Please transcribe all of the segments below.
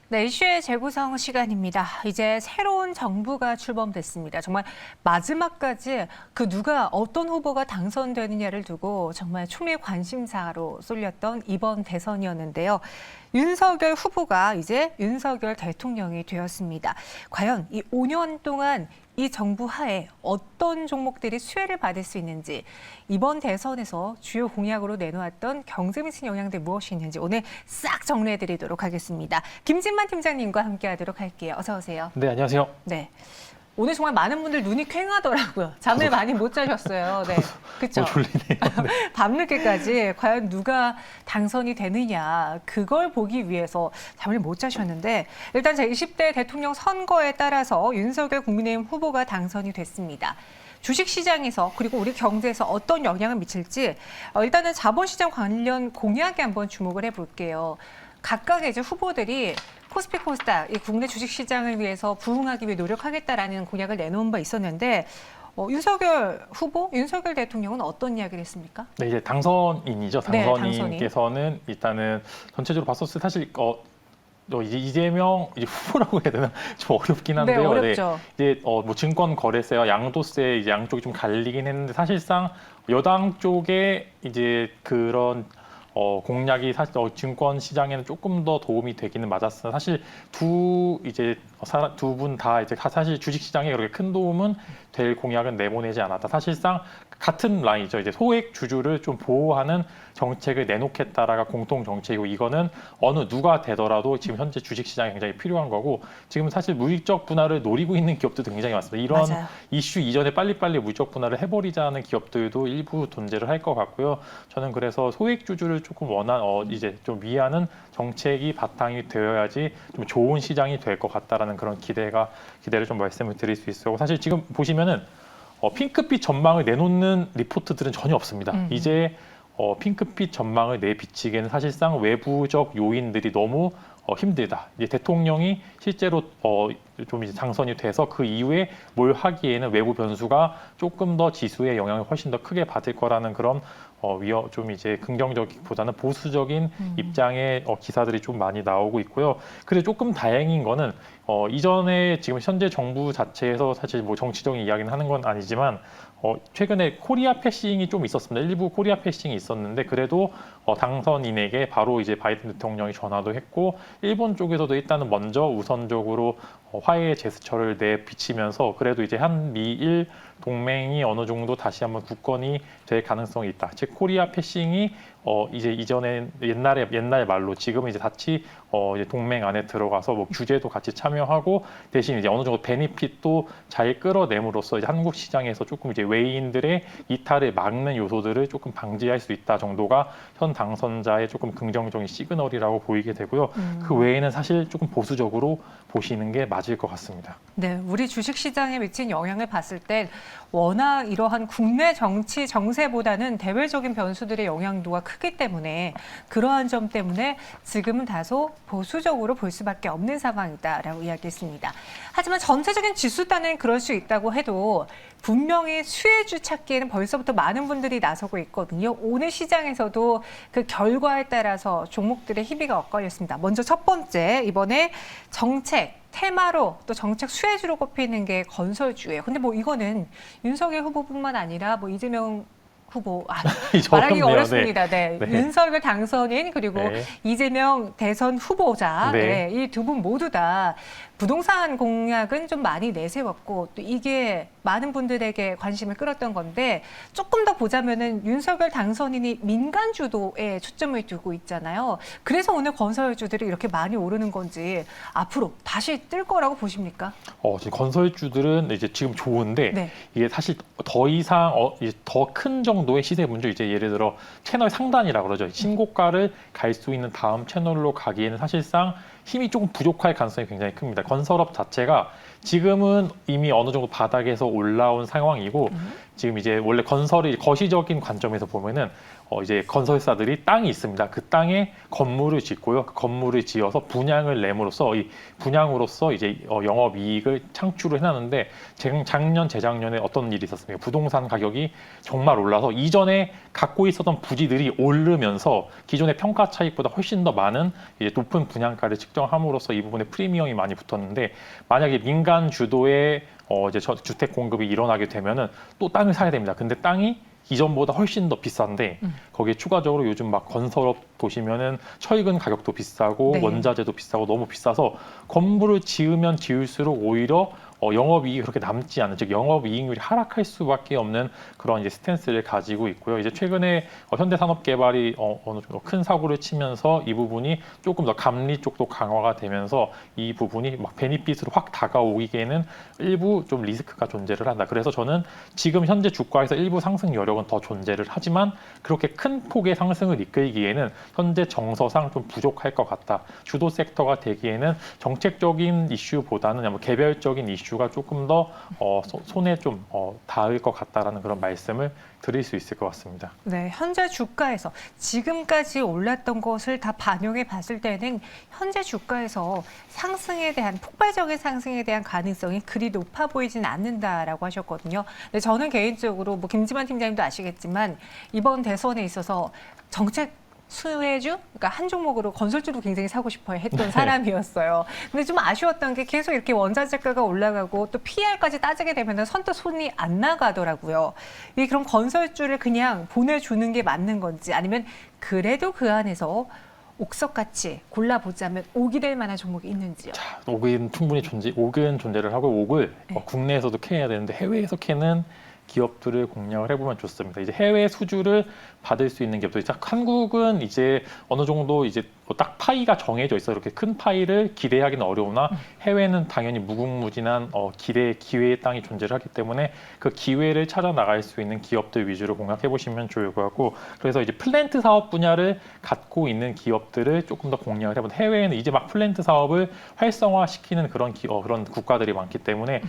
네, 이슈의 재구성 시간입니다. 이제 새로운 정부가 출범됐습니다. 정말 마지막까지 그 누가 어떤 후보가 당선되느냐를 두고 정말 초미의 관심사로 쏠렸던 이번 대선이었는데요. 윤석열 후보가 이제 윤석열 대통령이 되었습니다. 과연 이 5년 동안 이 정부 하에 어떤 종목들이 수혜를 받을 수 있는지, 이번 대선에서 주요 공약으로 내놓았던 경제미신 영향들 무엇이 있는지 오늘 싹 정리해드리도록 하겠습니다. 김진만 팀장님과 함께하도록 할게요. 어서 오세요. 네, 안녕하세요. 네. 오늘 정말 많은 분들 눈이 퀭하더라고요. 잠을 많이 못 자셨어요. 네, 그렇죠. 졸리네요. 네. 밤늦게까지 과연 누가 당선이 되느냐 그걸 보기 위해서 잠을 못 자셨는데 일단 제20대 대통령 선거에 따라서 윤석열 국민의힘 후보가 당선이 됐습니다. 주식시장에서 그리고 우리 경제에서 어떤 영향을 미칠지 일단은 자본시장 관련 공약에 한번 주목을 해볼게요. 각각의 이제 후보들이 코스피 코스닥, 이 국내 주식시장을 위해서 부응하기 위해 노력하겠다라는 공약을 내놓은 바 있었는데 윤석열 후보, 윤석열 대통령은 어떤 이야기를 했습니까? 네, 이제 당선인이죠. 네, 당선인께서는 일단은 전체적으로 봤었을 때 사실 이제 이재명 이제 후보라고 해야 되나 좀 어렵긴 한데요. 네, 어렵죠. 네, 이제 뭐 증권 거래세와 양도세 이제 양쪽이 좀 갈리긴 했는데 사실상 여당 쪽에 이제 그런 공약이 사실 증권 시장에는 조금 더 도움이 되기는 맞았으나 사실 두 분 다 이제 사실 주식 시장에 그렇게 큰 도움은 될 공약은 내보내지 않았다. 사실상 같은 라인이죠. 이제 소액 주주를 좀 보호하는 정책을 내놓겠다라가 공통 정책이고 이거는 어느 누가 되더라도 지금 현재 주식 시장에 굉장히 필요한 거고 지금 사실 물적 분할을 노리고 있는 기업들도 굉장히 많습니다. 이런 맞아요. 이슈 이전에 빨리빨리 물적 분할을 해버리자는 기업들도 일부 존재를 할 것 같고요. 저는 그래서 소액 주주를 조금 이제 좀 위하는 정책이 바탕이 되어야지 좀 좋은 시장이 될 것 같다라는 그런 기대를 좀 말씀을 드릴 수 있어요. 사실 지금 보시면은 핑크빛 전망을 내놓는 리포트들은 전혀 없습니다. 이제 핑크빛 전망을 내비치기에는 사실상 외부적 요인들이 너무 힘들다. 이제 대통령이 실제로 좀 이제 당선이 돼서 그 이후에 뭘 하기에는 외부 변수가 조금 더 지수의 영향을 훨씬 더 크게 받을 거라는 그런 좀 이제 긍정적이보다는 보수적인 입장의 기사들이 좀 많이 나오고 있고요. 그래서 조금 다행인 거는 이전에 지금 현재 정부 자체에서 사실 뭐 정치적인 이야기는 하는 건 아니지만 최근에 코리아 패싱이 좀 있었습니다. 일부 코리아 패싱이 있었는데 그래도 당선인에게 바로 이제 바이든 대통령이 전화도 했고 일본 쪽에서도 일단은 먼저 우선적으로 화해의 제스처를 내비치면서 그래도 이제 한미일 동맹이 어느 정도 다시 한번 굳건히 될 가능성이 있다. 즉 코리아 패싱이 이제 이전에 옛날 말로 지금은 이제 같이 이제 동맹 안에 들어가서 뭐 규제도 같이 참여하고 대신 이제 어느 정도 베니핏도 잘 끌어내므로써 이제 한국 시장에서 조금 이제 외인들의 이탈을 막는 요소들을 조금 방지할 수 있다 정도가 현 당선자의 조금 긍정적인 시그널이라고 보이게 되고요. 그 외에는 사실 조금 보수적으로 보시는 게 맞을 것 같습니다. 네, 우리 주식시장에 미친 영향을 봤을 때 워낙 이러한 국내 정치 정세보다는 대외적인 변수들의 영향도가 크기 때문에 그러한 점 때문에 지금은 다소 보수적으로 볼 수밖에 없는 상황이다라고 이야기했습니다. 하지만 전체적인 지수단은 그럴 수 있다고 해도 분명히 수혜주 찾기에는 벌써부터 많은 분들이 나서고 있거든요. 오늘 시장에서도 그 결과에 따라서 종목들의 희비가 엇갈렸습니다. 먼저 첫 번째, 이번에 정책 테마로 또 정책 수혜주로 꼽히는 게 건설주예요. 근데 뭐 이거는 윤석열 후보뿐만 아니라 뭐 이재명 후보 말하기가 어렵습니다. 네. 네. 윤석열 당선인 그리고 네. 이재명 대선 후보자 네. 이 두 분 모두 다 부동산 공약은 좀 많이 내세웠고 또 이게 많은 분들에게 관심을 끌었던 건데 조금 더 보자면은 윤석열 당선인이 민간 주도에 초점을 두고 있잖아요. 그래서 오늘 건설주들이 이렇게 많이 오르는 건지 앞으로 다시 뜰 거라고 보십니까? 지금 건설주들은 이제 지금 좋은데 네. 이게 사실 더 이상 더 큰 정도의 시세 분조 이제 예를 들어 채널 상단이라고 그러죠. 신고가를 갈 수 있는 다음 채널로 가기에는 사실상 힘이 조금 부족할 가능성이 굉장히 큽니다. 건설업 자체가 지금은 이미 어느 정도 바닥에서 올라온 상황이고 지금 이제 원래 건설이 거시적인 관점에서 보면은 이제 건설사들이 땅이 있습니다. 그 땅에 건물을 짓고요. 그 건물을 지어서 분양을 내므로써 이 분양으로써 이제 영업이익을 창출을 해놨는데 작년, 재작년에 어떤 일이 있었습니까? 부동산 가격이 정말 올라서 이전에 갖고 있었던 부지들이 오르면서 기존의 평가 차익보다 훨씬 더 많은 이제 높은 분양가를 직접 확정함으로써 이 부분에 프리미엄이 많이 붙었는데 만약에 민간 주도의 이제 주택 공급이 일어나게 되면은 또 땅을 사야 됩니다. 근데 땅이 이전보다 훨씬 더 비싼데 거기에 추가적으로 요즘 막 건설업 보시면은 철근 가격도 비싸고 네. 원자재도 비싸고 너무 비싸서 건물을 지으면 지을수록 오히려 영업이익이 그렇게 남지 않은, 즉 영업이익률이 하락할 수밖에 없는 그런 이제 스탠스를 가지고 있고요. 이제 최근에 현대산업개발이 어느 정도 큰 사고를 치면서 이 부분이 조금 더 감리 쪽도 강화가 되면서 이 부분이 막 베니핏으로 확 다가오기에는 일부 좀 리스크가 존재를 한다. 그래서 저는 지금 현재 주가에서 일부 상승 여력은 더 존재를 하지만 그렇게 큰 폭의 상승을 이끌기에는 현재 정서상 좀 부족할 것 같다. 주도 섹터가 되기에는 정책적인 이슈보다는 뭐 개별적인 이슈가 조금 더 손에 좀 닿을 것 같다라는 그런 말씀을 드릴 수 있을 것 같습니다. 네, 현재 주가에서 지금까지 올랐던 것을 다 반영해 봤을 때는 현재 주가에서 상승에 대한 폭발적인 상승에 대한 가능성이 그리 높아 보이진 않는다라고 하셨거든요. 근데 저는 개인적으로 뭐 김지만 팀장님도 아시겠지만 이번 대선에 있어서 정책 수혜주, 그러니까 한 종목으로 건설주도 굉장히 사고 싶어 했던 사람이었어요. 근데 좀 아쉬웠던 게 계속 이렇게 원자재가가 올라가고 또 PR까지 따지게 되면 선뜻 손이 안 나가더라고요. 이 그런 건설주를 그냥 보내주는 게 맞는 건지 아니면 그래도 그 안에서 옥석같이 골라보자면 옥이 될 만한 종목이 있는지요? 자, 옥은 충분히 옥은 존재를 하고 옥을 네. 국내에서도 캐야 되는데 해외에서 캐는 기업들을 공략을 해보면 좋습니다. 이제 해외 수주를 받을 수 있는 기업들. 한국은 이제 어느 정도 이제 딱 파이가 정해져 있어. 이렇게 큰 파이를 기대하기는 어려우나 해외는 당연히 무궁무진한 기회의 땅이 존재를 하기 때문에 그 기회를 찾아 나갈 수 있는 기업들 위주로 공략해 보시면 좋을 것 같고, 그래서 이제 플랜트 사업 분야를 갖고 있는 기업들을 조금 더 공략을 해본. 해외에는 이제 막 플랜트 사업을 활성화시키는 그런 그런 국가들이 많기 때문에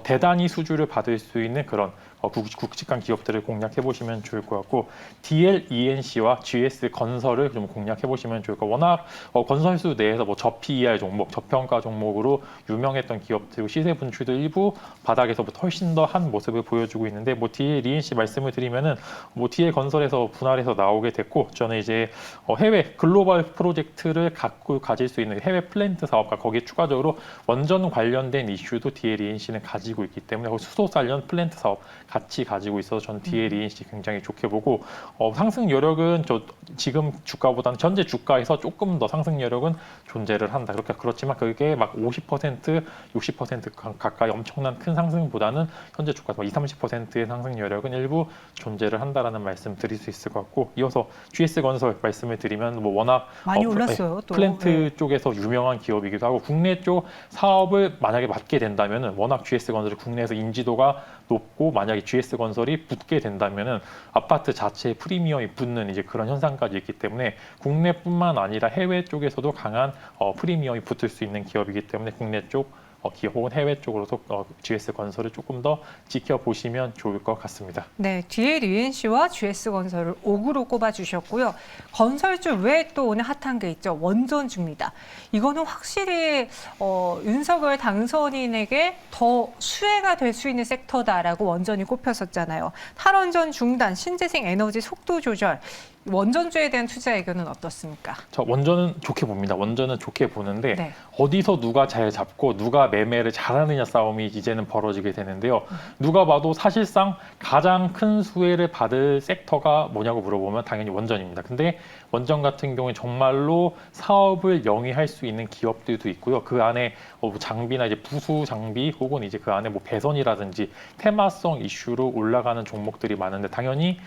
대단히 수주를 받을 수 있는 그런 굵직한 기업들을 공략해 보시면 좋을 것 같고, DLENC와 GS 건설을 좀 공략해 보시면 좋을 것 같고, 워낙 건설수 내에서 뭐 저PER 종목, 저평가 종목으로 유명했던 기업들 시세 분출도 일부 바닥에서부터 훨씬 더 한 모습을 보여주고 있는데, 뭐 DLENC 말씀을 드리면은 뭐 DL 건설에서 분할해서 나오게 됐고, 저는 이제 해외 글로벌 프로젝트를 가질 수 있는 해외 플랜트 사업과 거기에 추가적으로 원전 관련된 이슈도 DLENC는 가지고 있기 때문에 수소 관련 플랜트 사업 같이 가지고 있어서 저는 DLENC 굉장히 좋게 보고, 상승 여력은 지금 주가보다는 현재 주가에서 조금 더 상승 여력은 존재를 한다. 그렇지만 그게 막 50%, 60% 가까이 엄청난 큰 상승보다는 현재 주가 20, 30%의 상승 여력은 일부 존재를 한다라는 말씀 드릴 수 있을 것 같고, 이어서 GS 건설 말씀을 드리면 뭐 워낙 많이 올랐어요. 또. 플랜트 네. 쪽에서 유명한 기업이기도 하고, 국내 쪽 사업을 만약에 맡게 된다면은 워낙 GS 건설이 국내에서 인지도가 높고, 만약에 GS 건설이 붙게 된다면은 아파트 자체에 프리미엄이 붙는 이제 그런 현상까지 있기 때문에 국내뿐만 아니라 해외 쪽에서도 강한 프리미엄이 붙을 수 있는 기업이기 때문에 국내 쪽 기업 혹은 해외 쪽으로도 GS 건설을 조금 더 지켜보시면 좋을 것 같습니다. 네, DLENC와 GS건설을 옥으로 꼽아주셨고요. 건설주 외에 또 오늘 핫한 게 있죠. 원전주입니다. 이거는 확실히 윤석열 당선인에게 더 수혜가 될 수 있는 섹터다라고 원전이 꼽혔었잖아요. 탈원전 중단, 신재생 에너지 속도 조절, 원전주에 대한 투자 의견은 어떻습니까? 저 원전은 좋게 봅니다. 원전은 좋게 보는데 네. 어디서 누가 잘 잡고 누가 매매를 잘하느냐 싸움이 이제는 벌어지게 되는데요. 누가 봐도 사실상 가장 큰 수혜를 받을 섹터가 뭐냐고 물어보면 당연히 원전입니다. 근데 원전 같은 경우에 정말로 사업을 영위할 수 있는 기업들도 있고요. 그 안에 장비나 이제 부수 장비 혹은 이제 그 안에 뭐 배선이라든지 테마성 이슈로 올라가는 종목들이 많은데, 당연히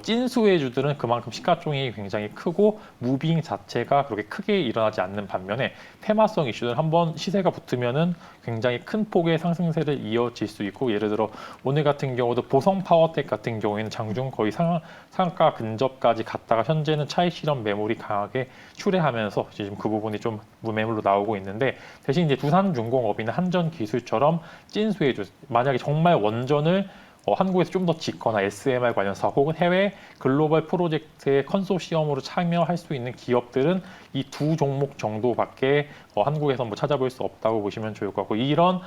찐수혜주들은 그만큼 시가총액이 굉장히 크고 무빙 자체가 그렇게 크게 일어나지 않는 반면에 테마성 이슈는 한번 시세가 붙으면은 굉장히 큰 폭의 상승세를 이어질 수 있고, 예를 들어 오늘 같은 경우도 보성 파워텍 같은 경우에는 장중 거의 상가 근접까지 갔다가 현재는 차익 실현 매물이 강하게 출회하면서 지금 그 부분이 좀 무매물로 나오고 있는데, 대신 이제 두산중공업이나 한전기술처럼 찐수혜주, 만약에 정말 원전을 한국에서 좀 더 짓거나 SMR 관련 사업 혹은 해외 글로벌 프로젝트의 컨소시엄으로 참여할 수 있는 기업들은 이 두 종목 정도밖에 한국에서 뭐 찾아볼 수 없다고 보시면 좋을 것 같고 이런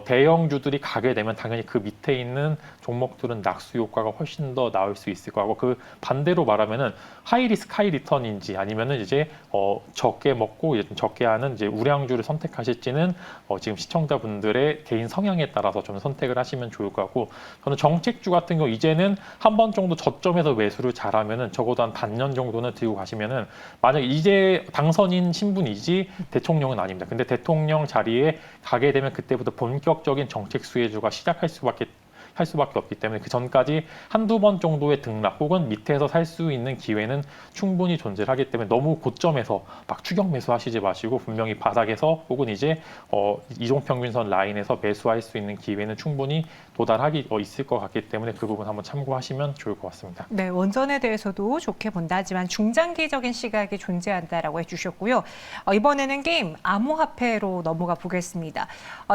대형주들이 가게 되면 당연히 그 밑에 있는 종목들은 낙수 효과가 훨씬 더 나올 수 있을 거고 그 반대로 말하면은 하이 리스크 하이 리턴인지 아니면은 이제 적게 먹고 이제 좀 적게 하는 이제 우량주를 선택하실지는 지금 시청자분들의 개인 성향에 따라서 좀 선택을 하시면 좋을 것 같고 저는 정책주 같은 경우 이제는 한 번 정도 저점에서 매수를 잘하면은 적어도 한 반년 정도는 들고 가시면은 만약에 이제 당선인 신분이지 대통령은 아닙니다. 근데 대통령 자리에 가게 되면 그때부터 본격적인 정책 수혜주가 시작할 수밖에 없기 때문에 그 전까지 한두 번 정도의 등락 혹은 밑에서 살 수 있는 기회는 충분히 존재하기 때문에 너무 고점에서 막 추격 매수하시지 마시고 분명히 바닥에서 혹은 이제 이동평균선 라인에서 매수할 수 있는 기회는 충분히 도달하기 있을 것 같기 때문에 그 부분 한번 참고하시면 좋을 것 같습니다. 네, 원전에 대해서도 좋게 본다 하지만 중장기적인 시각이 존재한다라고 해주셨고요. 이번에는 게임 암호화폐로 넘어가 보겠습니다.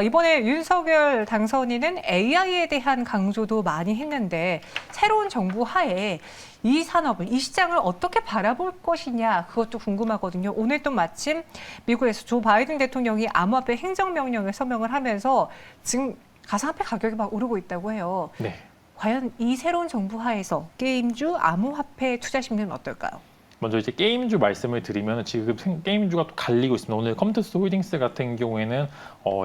이번에 윤석열 당선인은 AI에 대한 강조도 많이 했는데 새로운 정부 하에 이 산업을, 이 시장을 어떻게 바라볼 것이냐 그것도 궁금하거든요. 오늘 또 마침 미국에서 조 바이든 대통령이 암호화폐 행정명령에 서명을 하면서 지금 가상화폐 가격이 막 오르고 있다고 해요. 네. 과연 이 새로운 정부 하에서 게임주, 암호화폐 투자 심리는 어떨까요? 먼저 이제 게임주 말씀을 드리면 지금 게임주가 또 갈리고 있습니다. 오늘 컴투스 홀딩스 같은 경우에는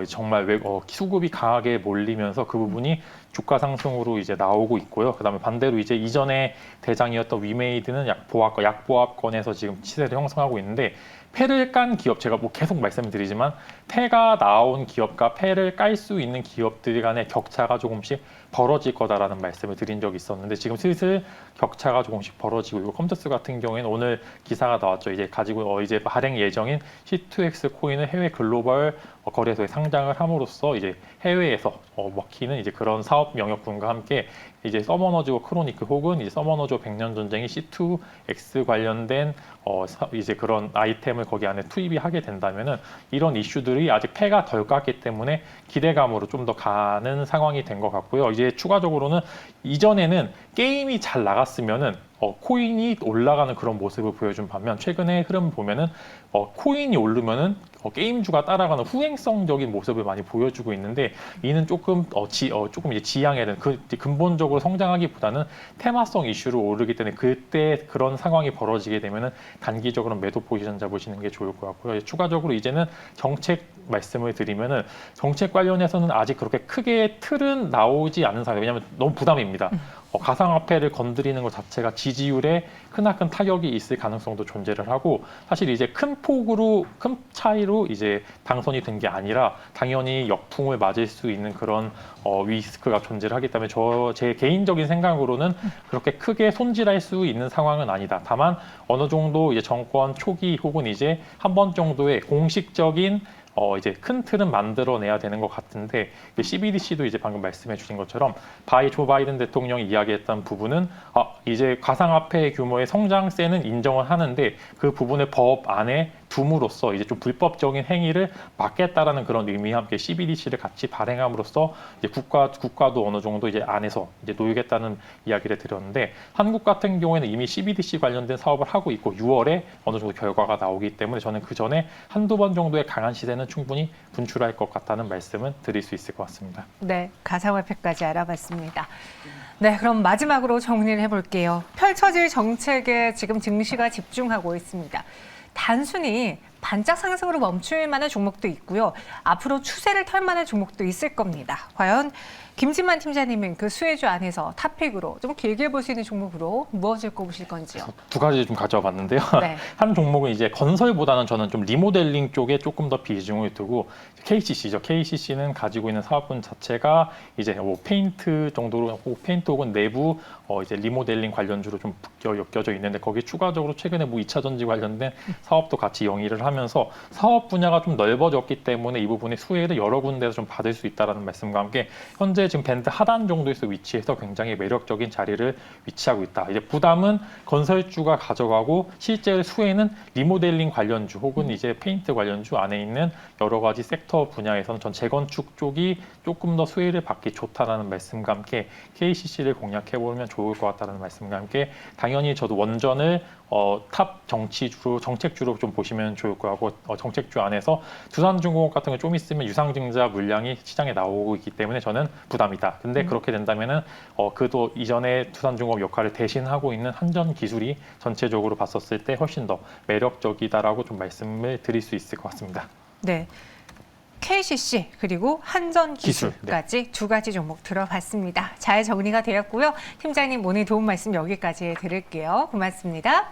정말 수급이 강하게 몰리면서 그 부분이 주가 상승으로 이제 나오고 있고요. 그다음에 반대로 이제 이전에 대장이었던 위메이드는 약보합권에서 지금 시세를 형성하고 있는데 패를 깐 기업 제가 뭐 계속 말씀드리지만 패가 나온 기업과 패를 깔 수 있는 기업들 간의 격차가 조금씩 벌어질 거다라는 말씀을 드린 적이 있었는데 지금 슬슬 격차가 조금씩 벌어지고 있고 컴투스 같은 경우에는 오늘 기사가 나왔죠. 이제 가지고 이제 발행 예정인 C2X 코인을 해외 글로벌 거래소에 상장을 함으로써 이제 해외에서 먹히는 이제 그런 사업 영역군과 함께 이제 서머너즈와 크로니크 혹은 이제 서머너즈와 백년 전쟁이 C2X 관련된 이제 그런 아이템을 거기 안에 투입이 하게 된다면은 이런 이슈들이 아직 패가 덜 깠기 때문에 기대감으로 좀 더 가는 상황이 된 것 같고요. 이제 추가적으로는 이전에는 게임이 잘 나갔으면은 코인이 올라가는 그런 모습을 보여준 반면 최근에 흐름 보면은 코인이 오르면은 게임주가 따라가는 후행성적인 모습을 많이 보여주고 있는데 이는 조금 조금 이제 지양해야 되는 근본적으로 성장하기보다는 테마성 이슈로 오르기 때문에 그때 그런 상황이 벌어지게 되면은 단기적으로 매도 포지션 잡으시는 게 좋을 것 같고요. 추가적으로 이제는 정책 말씀을 드리면은 정책 관련해서는 아직 그렇게 크게 틀은 나오지 않은 상황. 왜냐하면 너무 부담입니다. 가상화폐를 건드리는 것 자체가 지지율에 크나큰 타격이 있을 가능성도 존재를 하고 사실 이제 큰 차이로 이제 당선이 된 게 아니라 당연히 역풍을 맞을 수 있는 그런 리스크가 존재를 하기 때문에 제 개인적인 생각으로는 그렇게 크게 손질할 수 있는 상황은 아니다. 다만 어느 정도 이제 정권 초기 혹은 이제 한 번 정도의 공식적인 이제 큰 틀은 만들어내야 되는 것 같은데 CBDC도 이제 방금 말씀해 주신 것처럼 조 바이든 대통령이 이야기했던 부분은 이제 가상화폐 규모의 성장세는 인정을 하는데 그 부분을 법 안에 둠으로써 이제 좀 불법적인 행위를 막겠다라는 그런 의미와 함께 CBDC를 같이 발행함으로써 이제 국가도 어느 정도 이제 안에서 이제 놓이겠다는 이야기를 드렸는데 한국 같은 경우에는 이미 CBDC 관련된 사업을 하고 있고 6월에 어느 정도 결과가 나오기 때문에 저는 그 전에 한두 번 정도의 강한 시세는 충분히 분출할 것 같다는 말씀은 드릴 수 있을 것 같습니다. 네, 가상화폐까지 알아봤습니다. 네, 그럼 마지막으로 정리를 해볼게요. 펼쳐질 정책에 지금 증시가 집중하고 있습니다. 단순히 반짝 상승으로 멈출 만한 종목도 있고요. 앞으로 추세를 탈 만한 종목도 있을 겁니다. 과연 김진만 팀장님은 그 수혜주 안에서 탑픽으로 좀 길게 볼 수 있는 종목으로 무엇을 꼽으실 건지요? 두 가지 좀 가져와 봤는데요. 네. 한 종목은 이제 건설보다는 저는 좀 리모델링 쪽에 조금 더 비중을 두고 KCC죠. KCC는 가지고 있는 사업분 자체가 이제 뭐 페인트 정도로 페인트 혹은 내부 이제 리모델링 관련주로 좀 엮여져 있는데 거기에 추가적으로 최근에 뭐 2차 전지 관련된 사업도 같이 영위를 하면서 사업 분야가 좀 넓어졌기 때문에 이 부분의 수혜를 여러 군데에서 좀 받을 수 있다는 말씀과 함께 현재 지금 밴드 하단 정도에서 위치해서 굉장히 매력적인 자리를 위치하고 있다. 이제 부담은 건설주가 가져가고 실제 수혜는 리모델링 관련주 혹은 이제 페인트 관련주 안에 있는 여러 가지 섹터 분야에서는 전 재건축 쪽이 조금 더 수혜를 받기 좋다라는 말씀과 함께 KCC를 공략해 보면 좋을 것 같다는 말씀과 함께 당연히 저도 원전을 탑 정책주로 좀 보시면 좋을 것 불구하고 정책주 안에서 두산중공업 같은 거 좀 있으면 유상증자 물량이 시장에 나오고 있기 때문에 저는 부담이다. 근데 그렇게 된다면은 그도 이전에 두산중공업 역할을 대신하고 있는 한전기술이 전체적으로 봤었을 때 훨씬 더 매력적이다라고 좀 말씀을 드릴 수 있을 것 같습니다. 네. KCC 그리고 한전기술까지 두 가지 종목 들어봤습니다. 잘 정리가 되었고요. 팀장님 오늘 도움 말씀 여기까지 드릴게요. 고맙습니다.